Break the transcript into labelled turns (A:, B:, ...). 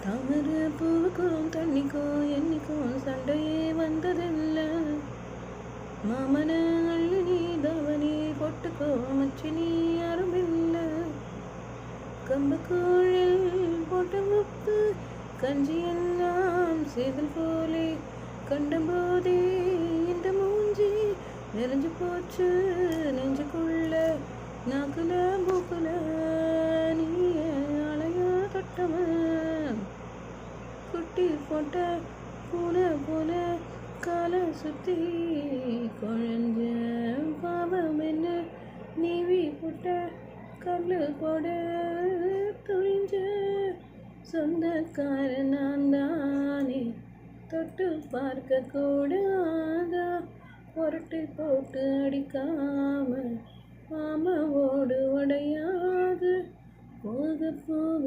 A: தாமரை பூவுக்கும் தண்ணிக்கும் என்னைக்கும் சண்டையே வந்ததில்லை. மாமன அள்ளி தவனி பொட்டுக்கோ மச்சினி யாரும் இல்லை. கம்புக்குழில் போட்ட உப்பு கஞ்சி எல்லாம் சேதல் போலே கண்டபோதே இந்த மூஞ்சி நிறைஞ்சு போச்சு நெஞ்சுக்குள்ள நாக்குல மூக்குல. நீ அலையா தொட்டவன் குட்டி போட்ட பூனை போல காலை சுத்தி குழஞ்ச பாவம் என்ன நீவி போட்ட கல்லு போட துணிஞ்ச சொந்தக்காரன் நான் தானே. தொட்டு பார்க்க கூடாதா புரட்டி போட்டு அடிக்காம மாமாவோடு உடையாது போக போக